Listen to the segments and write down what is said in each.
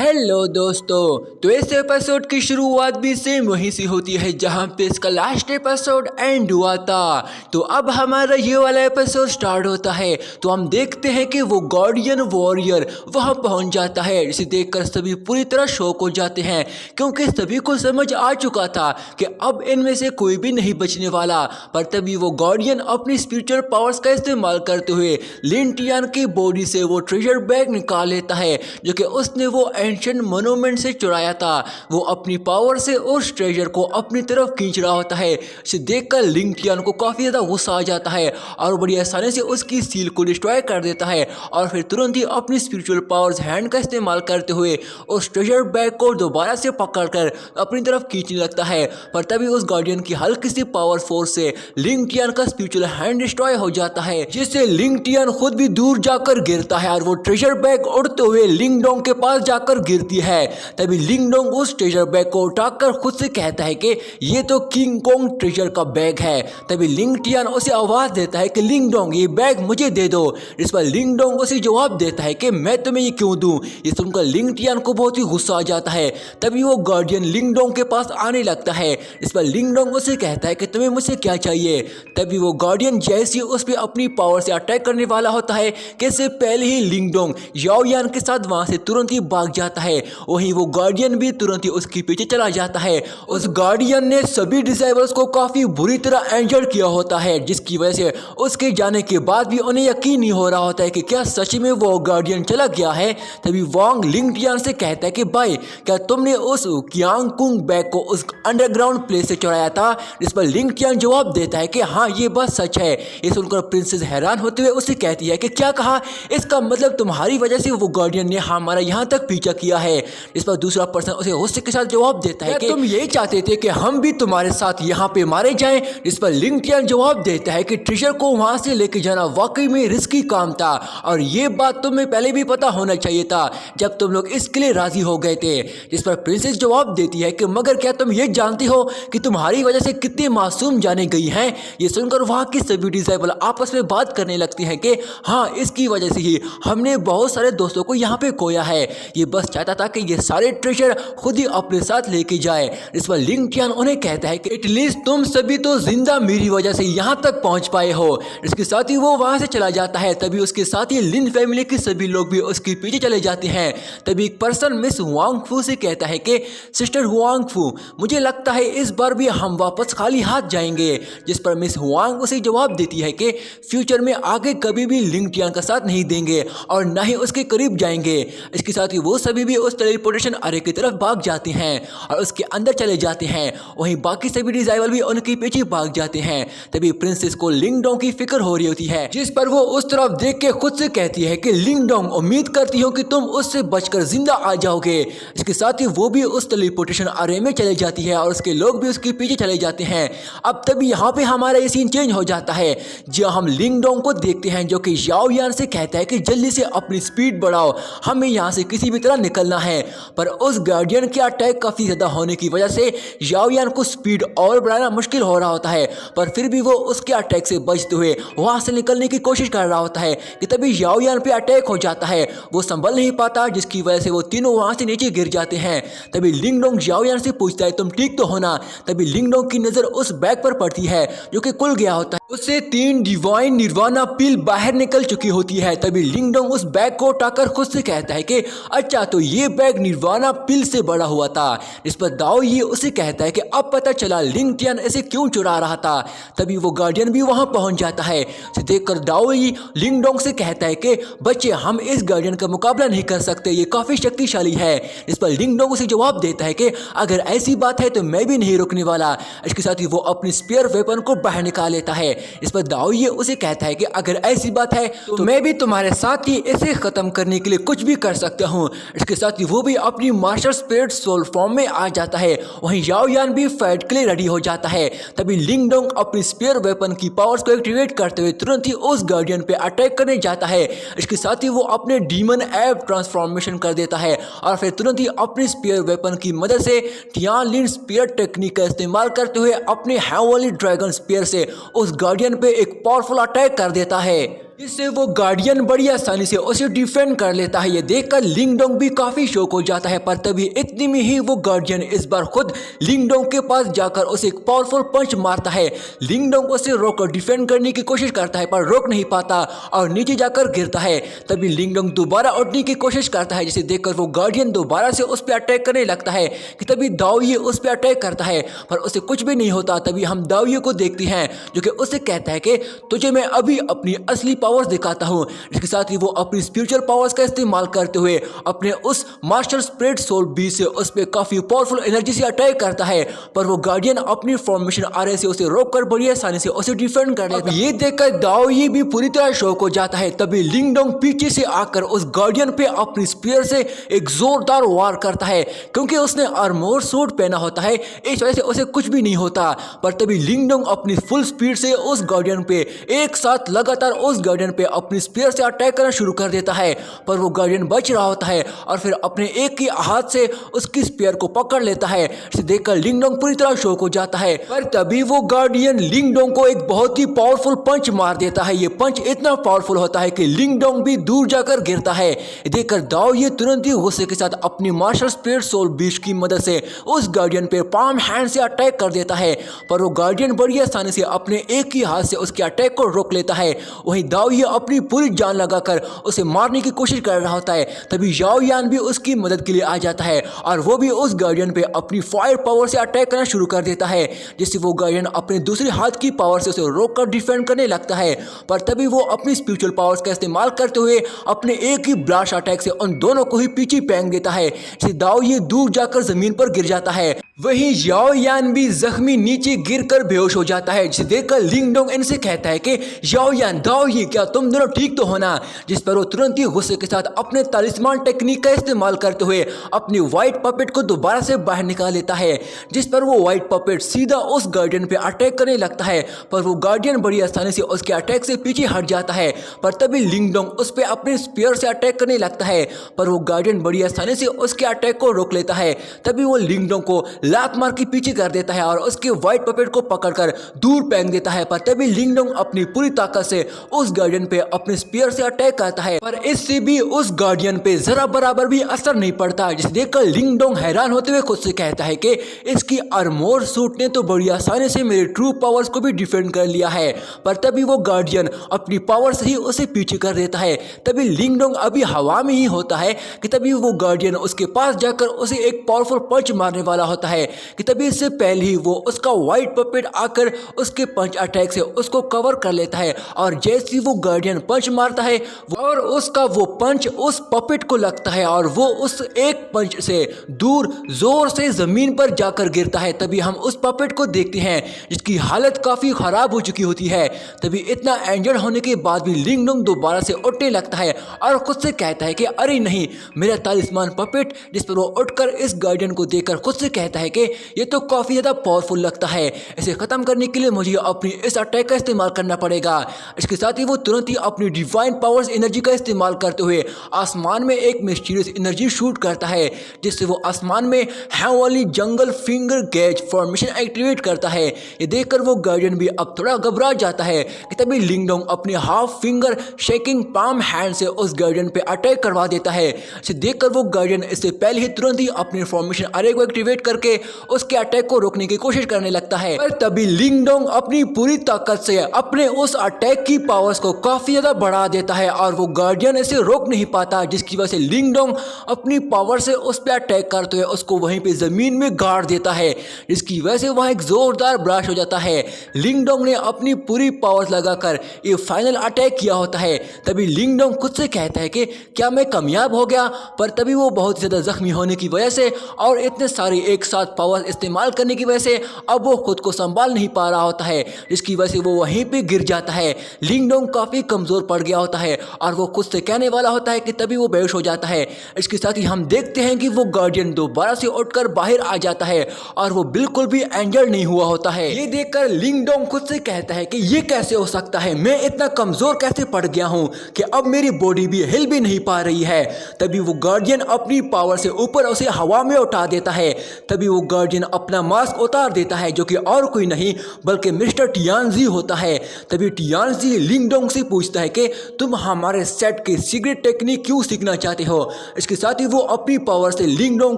Hello दोस्तों, तो इस एपिसोड की शुरुआत भी सेम वहीं से होती है जहां पे इसका लास्ट एपिसोड एंड हुआ था। तो अब हमारा ये वाला एपिसोड स्टार्ट होता है। तो हम देखते हैं कि वो गार्डियन वॉरियर वहां पहुंच जाता है, जिसे देखकर सभी पूरी तरह शॉक हो जाते हैं, क्योंकि सभी को समझ आ चुका था कि अब इनमें से कोई भी नहीं बचने वाला। पर तभी वो गार्डियन अपनी स्पिरिचुअल पावर्स का इस्तेमाल करते हुए लिन टियान की बॉडी से वो ट्रेजर बैग निकाल लेता है, जो कि उसने वो एंशिएंट मोन्यूमेंट से चुराया था। वो अपनी पावर से उस ट्रेजर को अपनी तरफ खींच रहा होता है। इसे देखकर लिन टियान को काफी ज्यादा गुस्सा आ जाता है और बड़ी आसानी से उसकी सील को डिस्ट्रॉय कर देता है और फिर तुरंत ही अपनी स्पिरिचुअल पावर्स हैंड का इस्तेमाल करते हुए उस ट्रेजर बैग को दोबारा से पकड़कर अपनी तरफ खींचने लगता है। पर तभी उस गार्डियन की हल्की सी पावर फोर्स से लिन टियान का स्पिरिचुअल हैंड डिस्ट्रॉय हो जाता है, जिससे लिन टियान खुद भी दूर जाकर गिरता है और वो ट्रेजर बैग उड़ते हुए लिंग डोंग के पास जाकर गिरती है। तभी लिंग डोंग उस ट्रेजर बैग को उठाकर खुद से कहता है कि ये तो किंग कोंग ट्रेजर का बैग है। तभी लिंग टियान उसे आवाज देता है कि लिंग डोंग ये बैग मुझे दे दो। इस पर लिंग डोंग उसे जवाब देता है कि मैं तुम्हें ये क्यों दूं। ये सुनकर लिंग टियान को बहुत ही गुस्सा आ जाता है। तभी वो गार्डियन लिंग डोंग के पास आने लगता है। इस पर लिंग डोंग उसे कहता है कि तुम्हें मुझसे क्या चाहिए। तभी वो गार्डियन जैसे ही उस पर अपनी पावर से अटैक करने वाला होता है कि इससे पहले ही लिंग डोंग याओ यान के साथ वहां से तुरंत ही भाग जाता है। वहीं वो गार्डियन भी तुरंत ही उसके पीछे चला जाता है। उस गार्डियन ने सभी डिसेबल्स को काफी बुरी तरह इंजर्ड किया होता है, जिसकी वजह से उसके जाने के बाद भी उन्हें यकीन नहीं हो रहा होता है कि क्या सच में वो गार्डियन चला गया है। तभी वांग लिंग टियान से कहता है कि भाई क्या तुमने उस कियांग कुंग बैग को उस अंडरग्राउंड प्लेस से चुराया था। इस पर लिंग टियान जवाब देता है कि हाँ ये बात सच है। ये सुनकर प्रिंसेस हैरान होते हुए उसे कहती है कि क्या कहा, इसका मतलब तुम्हारी वजह से वो गार्डियन ने हमारा यहाँ तक पीछा किया है। इस पर दूसरा पर्सन उसे गुस्से के साथ जवाब देता है कि तुम ये चाहते थे कि हम भी तुम्हारे साथ यहाँ पे मारे जाएं। इस पर लिंग टियान जवाब देता है कि ट्रेजर को वहां से लेके जाना वाकई में रिस्की काम था और ये बात तुम्हें पहले भी पता होना चाहिए था जब तुम लोग इसके लिए राजी हो गए थे। इस पर प्रिंसेस जवाब देती है कि मगर क्या तुम ये जानती हो कि तुम्हारी वजह से कितनी मासूम जाने गई हैं। ये सुनकर वहां की सभी डिसेबल आपस में बात करने लगती हैं कि हाँ इसकी वजह से ही हमने बहुत सारे दोस्तों को यहाँ पे खोया है। ये बस चाहता था कि ये सारे ट्रेजर खुद ही अपने साथ लेके जाए। इस पर लिंग टियान उन्हें कहता है कि एटलीस्ट तुम सभी तो जिंदा मेरी वजह से यहाँ तक पहुंच पाए हो। इसके साथ ही वो वहां से चला जाता है। तभी उसके साथ ही लिन फैमिली के सभी लोग भी उसके पीछे चले जाते हैं। तभी एक पर्सन मिस हुआंग फू से कहता है कि सिस्टर हुआंग फू मुझे लगता है इस बार भी हम वापस खाली हाथ जाएंगे। जिस पर मिस हुआंग उसे जवाब देती है कि फ्यूचर में आगे कभी भी लिंग टियान का साथ नहीं देंगे और न ही उसके करीब जाएंगे। इसके साथ ही वो सभी भी उस टेलीपोर्टेशन अरे की तरफ भाग जाते हैं और उसके अंदर चले जाते हैं। वहीं बाकी सभी डिसेबल भी उनके पीछे भाग जाते हैं। तभी प्रिंसेस को लिंग डोंग की फिक्र हो रही होती है, जिस पर वो उस तरफ देख के खुद से कहती है कि लिंग डोंग उम्मीद करती हूँ कि तुम उससे बचकर जिंदा आ जाओगे। इसके साथ ही वो भी उस टेलीपोर्टेशन अरे में चले जाती है और उसके लोग भी उसके पीछे चले जाते हैं। अब तभी यहाँ पे हमारा ये सीन चेंज हो जाता है, जहाँ हम लिंग डोंग को देखते हैं जो कि याओ यान से कहता है कि जल्दी से अपनी स्पीड बढ़ाओ, हमें यहाँ से किसी भी तरह निकलना है। पर उस गार्डियन के अटैक काफी ज्यादा होने की वजह से याओ यान को स्पीड और बढ़ाना मुश्किल हो रहा होता है, पर फिर भी वो उसके अटैक से बचते हुए वहां से निकलने की कोशिश कर रहा होता है कि तभी याओ यान पे अटैक हो जाता है। वो संभल नहीं पाता, जिसकी वजह से वो तीनों वहां से नीचे गिर जाते हैं। तभी लिंग डोंग याओ यान से पूछता है तुम ठीक तो हो ना। तभी लिंग डोंग की नजर उस बैग पर पड़ती है जो कि खुल गया होता है। उससे 3 डिवाइन निर्वाणा पिल बाहर निकल चुकी होती है। तभी लिंग डोंग उस बैग को उठाकर खुद से कहता है कि अच्छा तो ये बैग निर्वाणा पिल से बड़ा हुआ था। इस पर दाओ ये उसे कहता है कि अब पता चला लिंग टियान ऐसे क्यों चुरा रहा था। तभी वो गार्डियन भी वहां पहुंच जाता है। इसे देखकर दाओ ये लिंग डोंग से कहता है कि बच्चे हम इस गार्डियन का मुकाबला नहीं कर सकते, ये काफी शक्तिशाली है। इस पर लिंग डोंग उसे जवाब देता है कि अगर ऐसी बात है तो मैं भी नहीं रुकने वाला। इसके साथ ही वो अपनी स्पेयर वेपन को बाहर निकाल लेता है। इस पर दाओ ये उसे कहता है कि अगर ऐसी बात है तो मैं भी तुम्हारे साथ ही इसे खत्म करने के लिए कुछ भी कर सकता हूँ। इसके साथ ही वो भी अपनी मार्शल स्पिरिट सोल फॉर्म में आ जाता है। वहीं याओ यान भी फाइट के लिए रेडी हो जाता है। तभी लिंग डोंग अपनी स्पेयर वेपन की पावर्स को एक्टिवेट करते हुए तुरंत ही उस गार्डियन पे अटैक करने जाता है। इसके साथ ही वो अपने डीमन ऐप ट्रांसफॉर्मेशन कर देता है और फिर तुरंत ही अपनी स्पेयर वेपन की मदद से टियान लिन स्पेयर टेक्निक का इस्तेमाल करते हुए अपने हेवनली ड्रैगन स्पेयर से उस गार्डियन पे एक पावरफुल अटैक कर देता है। इससे वो गार्डियन बड़ी आसानी से उसे डिफेंड कर लेता है। ये देखकर लिंगडोंग भी काफी शॉक हो जाता है, पर तभी इतनी में ही वो गार्डियन इस बार खुद लिंगडोंग के पास जाकर उसे एक पावरफुल पंच मारता है। लिंगडोंग उसे रोककर डिफेंड करने की कोशिश करता है पर रोक नहीं पाता और नीचे जाकर गिरता है। तभी लिंगडोंग दोबारा उठने की कोशिश करता है, जिसे देखकर वो गार्डियन दोबारा से उस पर अटैक करने लगता है कि तभी दाओये उस पर अटैक करता है पर उसे कुछ भी नहीं होता। तभी हम दाओये को देखते हैं जो कि उसे कहता है कि तुझे मैं अभी अपनी असली पावर्स दिखाता हूं। इसके साथ ही वो अपनी स्पिरिचुअल पावर्स का इस्तेमाल करते हुए अपने उस मास्टर स्पिरिट सोल बी से उस पर काफी पावरफुल एनर्जी से अटैक करता है, पर वो गार्डियन अपनी फॉर्मेशन आरे से उसे रोककर बड़ी आसानी से उसे डिफेंड कर लेता है। ये देखकर दाओये भी पूरी तरह शॉक हो जाता है। तभी लिंगडोंग पीछे से आकर उस गार्डियन पे अपनी स्पीयर से एक जोरदार वार करता है। क्योंकि उसने आर्मोर सूट पहना होता है इस वजह से उसे कुछ भी नहीं होता, पर तभी लिंगडोंग अपनी फुल स्पीड से उस गार्डियन पे एक साथ लगातार उस गार्डियन पे अपनी स्पीयर से अटैक करना शुरू कर देता है। पर वो गार्डियन बच रहा होता है और फिर अपने एक ही हाथ से उसकी स्पीयर को पकड़ लेता है। इसे देखकर लिंगडोंग पूरी तरह शॉक हो जाता है, पर तभी वो गार्डियन लिंगडोंग को एक बहुत ही पावरफुल पंच मार देता है। ये पंच इतना पावरफुल होता है कि लिंगडोंग भी दूर जाकर गिरता है। देखकर दाओये तुरंत ही गुस्से के साथ अपनी मास्टर स्पिरिट सोल बीस्ट की मदद से उस गार्डियन पे पाम हैंड से अटैक कर देता है, पर वो गार्डियन बड़ी आसानी से अपने एक ही हाथ से उसके अटैक को रोक लेता है। वहीं दाओये अपनी पूरी जान लगाकर उसे मारने की कोशिश कर रहा होता है। तभी याओ यान भी उसकी मदद के लिए आ जाता है और वो भी उस गार्डियन पे अपनी फायर पावर से अटैक करना शुरू कर देता है, जिससे वो गार्डियन अपने दूसरे हाथ की पावर से उसे रोककर डिफेंड करने लगता है। पर तभी वो अपनी स्पिरिचुअल पावर्स का इस्तेमाल करते हुए अपने एक ही ब्लास्ट अटैक से उन दोनों को ही पीछे फेंक देता है, जिससे दाओये दूर जाकर जमीन पर गिर जाता है। वहीं याओ यान भी जख्मी नीचे गिरकर बेहोश हो जाता है, जिसे देखकर लिंगडोंग इनसे कहता है कि याओ यान दाओये क्या तुम दोनों ठीक तो हो ना। जिस पर वो तुरंत ही गुस्से के साथ अपने तालिस्मान टेक्निक का इस्तेमाल करते हुए अपनी व्हाइट पपेट को दोबारा से बाहर निकाल लेता है, जिस पर वो व्हाइट पपेट सीधा उस गार्डियन पे अटैक करने लगता है। पर वो गार्डियन बड़ी आसानी से उसके अटैक से पीछे हट जाता है, पर तभी लिंगडोंग उस पर अपने स्पीयर से अटैक करने लगता है, पर वो गार्डियन बड़ी आसानी से उसके अटैक को रोक लेता है। तभी वो लिंगडोंग को लात मार के पीछे कर देता है और उसके व्हाइट पपेट को पकड़कर दूर फेंक देता है। पर तभी लिंगडोंग अपनी पूरी ताकत से उस गार्डियन पे अपने स्पीयर से अटैक करता है, पर इससे भी उस गार्डियन पे जरा बराबर भी असर नहीं पड़ता, जिसे देखकर लिंगडोंग हैरान होते हुए खुद से कहता है कि इसकी आर्मोर सूट ने तो बड़ी आसानी से मेरे ट्रू पावर्स को भी डिफेंड कर लिया है। पर तभी वो गार्डियन अपनी पावर से ही उसे पीछे कर देता है। तभी लिंगडोंग अभी हवा में ही होता है कि तभी वो गार्डियन उसके पास जाकर उसे एक पावरफुल पंच मारने वाला होता है कि तभी इससे पहले ही वो उसका व्हाइट पपेट आकर उसके पंच अटैक से उसको कवर कर लेता है। और जैसे ही वो गार्डियन पंच मारता है और उसका वो पंच उस पपेट को लगता है और वो उस एक पंच से दूर जोर से जमीन पर जाकर गिरता है। तभी हम उस पपेट को देखते हैं जिसकी हालत काफी खराब हो चुकी होती है। तभी इतना इंजर्ड होने के बाद भी लिंगडोंग दोबारा से उठने लगता है और खुद से कहता है कि अरे नहीं, मेरा तालिस्मान पपेट। जिस पर वो उठकर इस गार्डियन को देखकर खुद से कहता है कि ये तो काफी ज्यादा पावरफुल लगता है, इसे खत्म करने के लिए मुझे अपनी इस अटैक का इस्तेमाल करना पड़ेगा। इसके साथ ही वो तुरंत ही अपनी डिवाइन पावर्स एनर्जी का इस्तेमाल करते हुए आसमान में एक मिस्टीरियस एनर्जी शूट करता है, जिससे वो आसमान में हेवनली जंगल फिंगर गेज फॉर्मेशन एक्टिवेट करता है। ये देखकर वो गार्डियन भी अब थोड़ा घबरा जाता है कि तभी लिंगडोंग अपने half finger shaking palm hand से उस गार्डियन पे अटैक करवा देता है। इसे देखकर वो गार्डियन इससे पहले ही तुरंत ही अपनी फॉर्मेशन अरे को एक्टिवेट करके उसके अटैक को रोकने की कोशिश करने लगता है। पर तभी लिंगडोंग अपनी पूरी ताकत से अपने उस अटैक की पावर्स को काफी ज्यादा बढ़ा देता है और वो गार्डियन इसे रोक नहीं पाता, जिसकी वजह से लिंगडोंग अपनी पावर से उस पर अटैक करते हुए उसको वहीं पे जमीन में गाड़ देता है, जिसकी वजह से वहां एक जोरदार ब्लास्ट हो जाता है। लिंगडोंग ने अपनी पूरी पावर्स लगाकर ये फाइनल अटैक किया होता है। तभी लिंगडोंग खुद से कहता है कि क्या मैं कामयाब हो गया। पर तभी वो बहुत ज्यादा जख्मी होने की वजह से और इतने सारे एक साथ पावर्स इस्तेमाल करने की वजह से अब वो खुद को संभाल नहीं पा रहा होता है, जिसकी वजह से वो वहीं पे गिर जाता है। लिंगडोंग काफी कमजोर पड़ गया होता है और वो खुद से कहने वाला होता है कि तभी वो बेहोश हो जाता है। इसके साथ ही हम देखते हैं कि वो गार्डियन दोबारा से उठकर बाहर आ जाता है और वो बिल्कुल भी इंजर्ड नहीं हुआ होता है। ये देखकर लिंगडोंग खुद से कहता है कि ये कैसे हो सकता है, मैं इतना कमजोर कैसे पड़ गया हूँ कि अब मेरी बॉडी भी हिल भी नहीं पा रही है। तभी वो गार्डियन अपनी पावर से ऊपर उसे हवा में उठा देता है। तभी वो गार्जियन अपना मास्क उतार देता है, जो कि और कोई नहीं बल्कि मिस्टर टियानजी होता है। तभी टियानजी लिंगडोंग से पूछता है कि तुम हमारे सेट की सीक्रेट टेक्निक क्यों सीखना चाहते हो। इसके साथ ही वो अपनी पावर से लिंगडोंग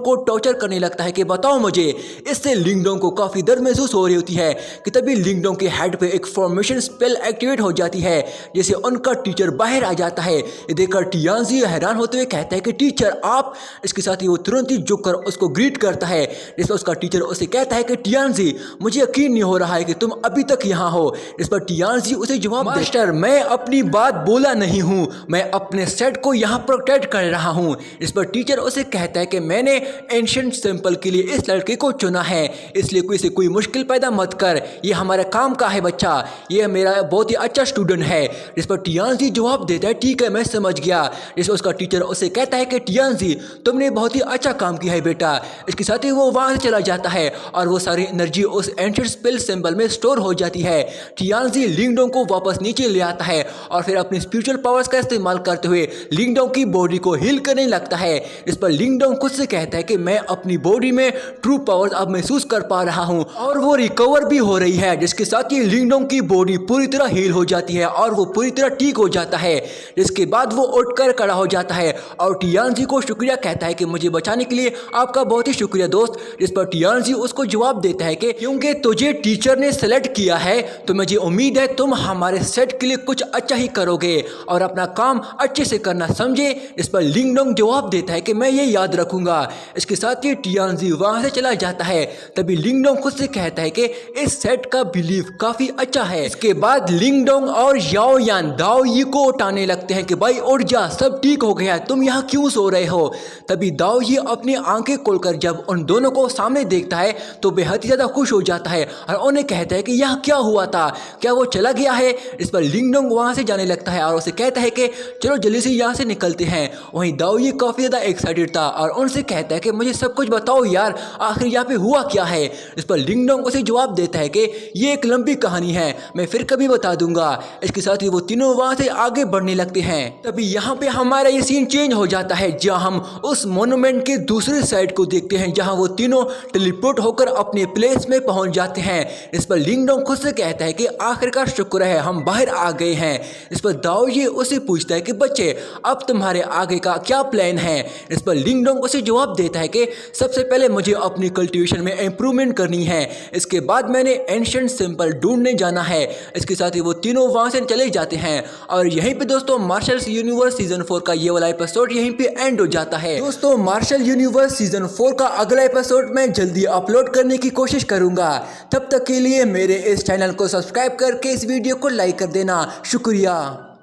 को टॉर्चर करने लगता है कि बताओ मुझे। इससे लिंगडोंग को काफी दर्द महसूस हो रही होती है कि तभी लिंगडोंग के हेड पे एक फॉर्मेशन स्पेल एक्टिवेट हो जाती है, जैसे उनका टीचर बाहर आ जाता है। ये देखकर टियानजी हैरान होते हुए कहता है कि टीचर आप। इसके साथ ही वो तुरंत ही झुककर उसको ग्रीट करता है, जिसमें उसका टीचर उसे कहता है कि टियानजी मुझे यकीन नहीं हो रहा है कि तुम अभी तक यहाँ हो। इस पर टियानजी उसे जवाब, मास्टर मैं अपनी बात बोला नहीं हूँ, मैं अपने सेट को यहाँ प्रोटेक्ट कर रहा हूँ। इस पर टीचर उसे कहता है कि मैंने एंशिएंट सिंपल के लिए इस लड़के को चुना है, इसलिए कोई से कोई मुश्किल पैदा मत कर, ये हमारे काम का है बच्चा, ये मेरा बहुत ही अच्छा स्टूडेंट है। इस पर टियानजी जवाब देता है ठीक है मैं समझ गया। जिसमें उसका टीचर उसे कहता है कि टियानजी तुमने बहुत ही अच्छा काम किया है बेटा। इसके साथ ही वो वहां से चला जाता है और वो सारी एनर्जी उस एंशिएंट स्पेल सिंबल में स्टोर हो जाती है। टियानजी लिंगडोंग को वापस नीचे ले आता है और फिर अपनी स्पिरिचुअल पावर्स का इस्तेमाल करते हुए लिंगडोंग की बॉडी को हील करने लगता है। इस पर लिंगडोंग खुद से कहता है कि मैं अपनी बॉडी में ट्रू पावर्स अब महसूस कर पा रहा हूँ और वो रिकवर भी हो रही है, जिसके साथ ही लिंगडोंग की बॉडी पूरी तरह हील हो जाती है और वो पूरी तरह ठीक हो जाता है। जिसके बाद वो उठकर खड़ा हो जाता है और टियानजी को शुक्रिया कहता है कि मुझे बचाने के लिए आपका बहुत ही शुक्रिया दोस्त। जिस पर टियानजी उसको जवाब देता है कि क्योंकि तुझे टीचर ने सेलेक्ट किया है तो मुझे उम्मीद है तुम हमारे सेट के लिए कुछ अच्छा ही करोगे और अपना काम अच्छे से करना, समझे। इस पर लिंगडोंग जवाब देता है कि मैं ये याद रखूंगा। इसके साथ ही टियानजी वहां से चला जाता है। तभी लिंगडोंग खुद से कहता है कि इस सेट का बिलीफ काफी अच्छा है। इसके बाद लिंगडोंग और याओ यान दाओ यी को उठाने लगते हैं कि भाई उठ जा, सब ठीक हो गया, तुम यहाँ क्यों सो रहे हो। तभी दाओ यी अपनी आंखें खोलकर जब उन दोनों को सामने देखता है तो बेहद ही ज्यादा खुश हो जाता है और उन्हें कहता है कि यहाँ क्या हुआ था, क्या वो चला गया है। इस पर लिंगडोंग वहां से जाने लगता है और उसे कहता है कि चलो जल्दी से यहाँ से निकलते हैं। वहीं दाओ यी काफी ज्यादा एक्साइटेड था और उनसे कहता है कि मुझे सब कुछ बताओ यार, आखिर यहाँ पे हुआ क्या है। इस पर लिंगडोंग उसे जवाब देता है कि ये एक लंबी कहानी है, मैं फिर कभी बता दूंगा। इसके साथ ही वो तीनों वहां से आगे बढ़ने लगते हैं। तभी यहाँ पे हमारा ये सीन चेंज हो जाता है, जहाँ हम उस मोन्यूमेंट के दूसरे साइड को देखते हैं, जहाँ वो तीनों टेलीपोर्ट होकर अपने प्लेस में पहुंच जाते हैं। इस पर लिंगडोंग खुद से कहता है कि आखिरकार शुक्र है हम बाहर आ गए हैं। इस पर दाओ ये उसे पूछता है कि बच्चे अब तुम्हारे आगे का क्या प्लान है। इस पर लिंगडोंग उसे जवाब देता है कि सबसे पहले मुझे अपनी कल्टीवेशन में इंप्रूवमेंट करनी है, इसके बाद मैंने एंशिएंट सिंपल ढूंढने जाना है। इसके साथ ही वो तीनों वहां से चले जाते हैं और यहीं पे दोस्तों मार्शल यूनिवर्स सीजन 4 का ये वाला एपिसोड यहीं पे एंड हो जाता है। दोस्तों मार्शल यूनिवर्स सीजन 4 का अगला एपिसोड मैं जल्दी अपलोड करने की कोशिश करूंगा। तब तक के लिए मेरे इस चैनल को सब्सक्राइब करके इस वीडियो को लाइक कर देना, शुक्रिया।